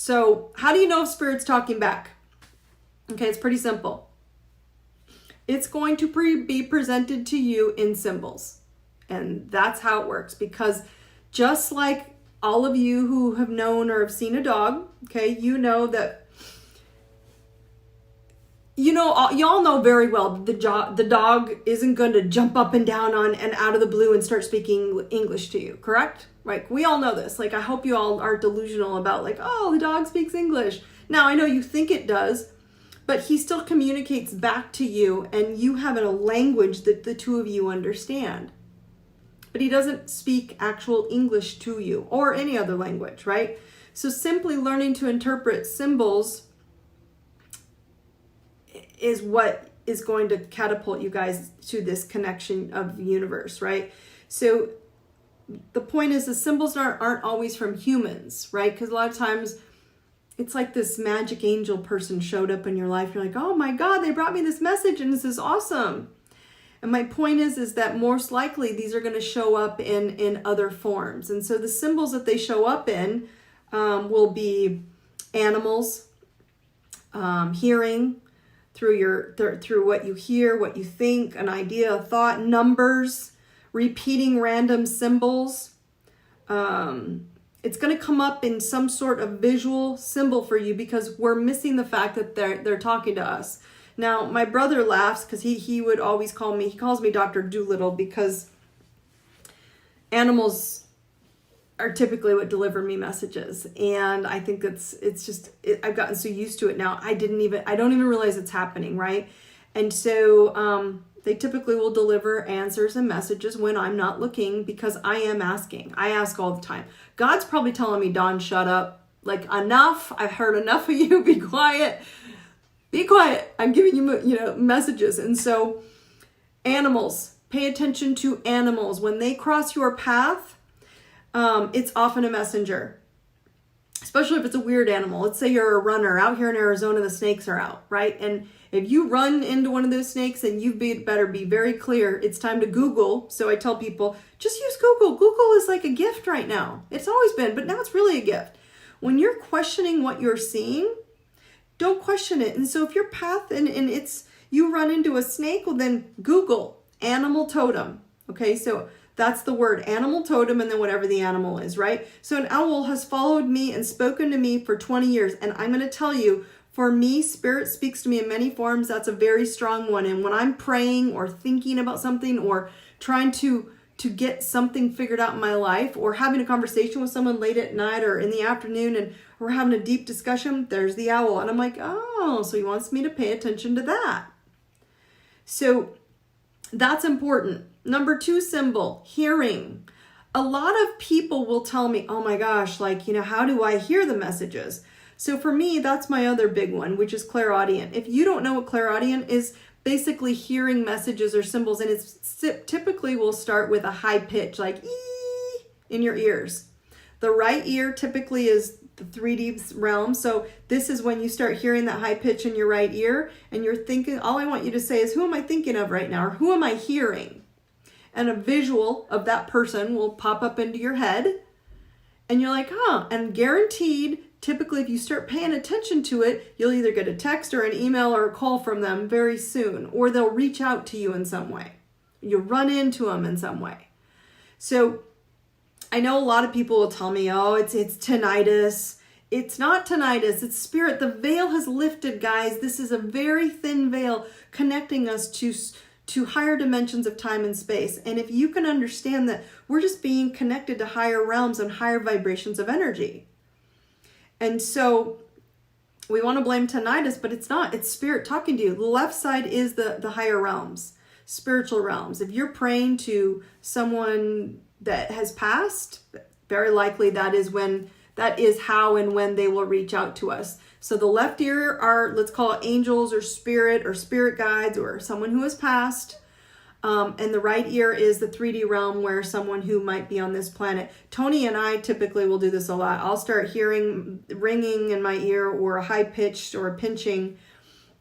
So how do you know if Spirit's talking back? Okay, it's pretty simple. It's going to be presented to you in symbols. And that's how it works, because just like all of you who have known or have seen a dog, okay, you know that, y'all know very well the dog isn't going to jump up and down on and out of the blue and start speaking English to you, correct? Right? We all know this. Like, I hope you all aren't delusional about like, oh, the dog speaks English. Now, I know you think it does, but he still communicates back to you, and you have a language that the two of you understand. But he doesn't speak actual English to you or any other language, right? So simply learning to interpret symbols is what is going to catapult you guys to this connection of the universe, right? So the point is the symbols aren't always from humans, right? Because a lot of times it's like this magic angel person showed up in your life. You're like, oh my God, they brought me this message and this is awesome. And my point is that most likely these are going to show up in other forms. And so the symbols that they show up in will be animals, hearing through what you hear, what you think, an idea, a thought, numbers, repeating random symbols. It's going to come up in some sort of visual symbol for you, because we're missing the fact that they're talking to us. Now, my brother laughs because he would always he calls me Dr. Doolittle, because animals are typically what deliver me messages. And I think I've gotten so used to it now. I don't even realize it's happening, right? And so they typically will deliver answers and messages when I'm not looking, because I am asking. I ask all the time. God's probably telling me, Dawn, shut up. Like, enough. I've heard enough of you. Be quiet. Be quiet. I'm giving you, messages. And so animals, pay attention to animals. When they cross your path, it's often a messenger, especially if it's a weird animal. Let's say you're a runner out here in Arizona, the snakes are out, right? And if you run into one of those snakes, then you better be very clear. It's time to Google. So I tell people, just use Google. Google is like a gift right now. It's always been, but now it's really a gift. When you're questioning what you're seeing, don't question it. And so if your path and you run into a snake, well, then Google animal totem. Okay, so that's the word, animal totem, and then whatever the animal is, right? So an owl has followed me and spoken to me for 20 years. And I'm going to tell you, for me, Spirit speaks to me in many forms. That's a very strong one. And when I'm praying or thinking about something or trying to get something figured out in my life, or having a conversation with someone late at night or in the afternoon, and we're having a deep discussion, there's the owl. And I'm like, oh, so he wants me to pay attention to that. So that's important. Number 2 symbol, hearing. A lot of people will tell me, oh my gosh, how do I hear the messages? So for me, that's my other big one, which is clairaudient. If you don't know what clairaudient is, basically hearing messages or symbols, and it's typically will start with a high pitch, like ee in your ears. The right ear typically is the 3D realm. So this is when you start hearing that high pitch in your right ear, and you're thinking, all I want you to say is, who am I thinking of right now? Or who am I hearing? And a visual of that person will pop up into your head, and you're like, huh, and guaranteed, typically if you start paying attention to it, you'll either get a text or an email or a call from them very soon, or they'll reach out to you in some way. You'll run into them in some way. So I know a lot of people will tell me, oh, it's tinnitus. It's not tinnitus, it's spirit. The veil has lifted, guys. This is a very thin veil connecting us to higher dimensions of time and space. And if you can understand that we're just being connected to higher realms and higher vibrations of energy. And so we want to blame tinnitus, but it's not. It's spirit talking to you. The left side is the higher realms, spiritual realms. If you're praying to someone that has passed, very likely that is how and when they will reach out to us. So the left ear are, let's call it angels or spirit guides or someone who has passed. And the right ear is the 3D realm, where someone who might be on this planet. Tony and I typically will do this a lot. I'll start hearing ringing in my ear, or a high pitched or a pinching,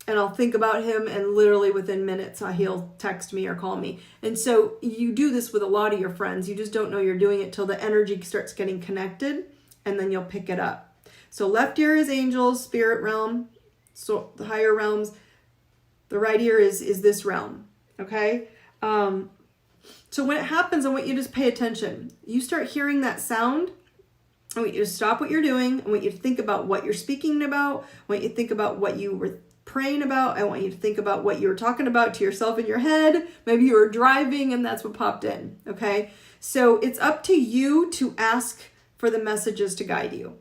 and I'll think about him, and literally within minutes he'll text me or call me. And so you do this with a lot of your friends. You just don't know you're doing it till the energy starts getting connected, and then you'll pick it up. So left ear is angels, spirit realm, so the higher realms. The right ear is this realm, okay? So when it happens, I want you to just pay attention. You start hearing that sound, I want you to stop what you're doing. I want you to think about what you're speaking about. I want you to think about what you were praying about. I want you to think about what you were talking about to yourself in your head. Maybe you were driving and that's what popped in, okay? So it's up to you to ask for the messages to guide you.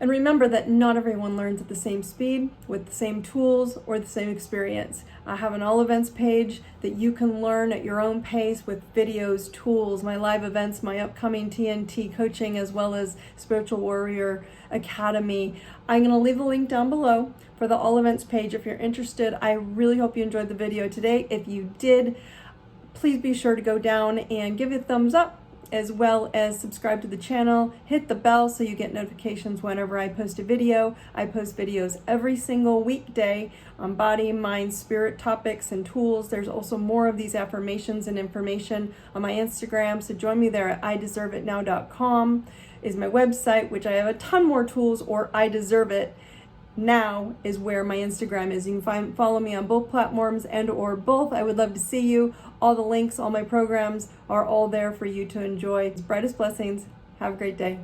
And remember that not everyone learns at the same speed, with the same tools, or the same experience. I have an all events page that you can learn at your own pace with videos, tools, my live events, my upcoming TNT coaching, as well as Spiritual Warrior Academy. I'm going to leave the link down below for the all events page if you're interested. I really hope you enjoyed the video today. If you did, please be sure to go down and give it a thumbs up, as well as subscribe to the channel, hit the bell so you get notifications whenever I post a video. I post videos every single weekday on body, mind, spirit topics and tools. There's also more of these affirmations and information on my Instagram, so join me there at ideserveitnow.com is my website, which I have a ton more tools, or I Deserve It Now is where my Instagram is. You can follow me on both platforms and or both. I would love to see you. All the links, all my programs are all there for you to enjoy. Brightest blessings. Have a great day.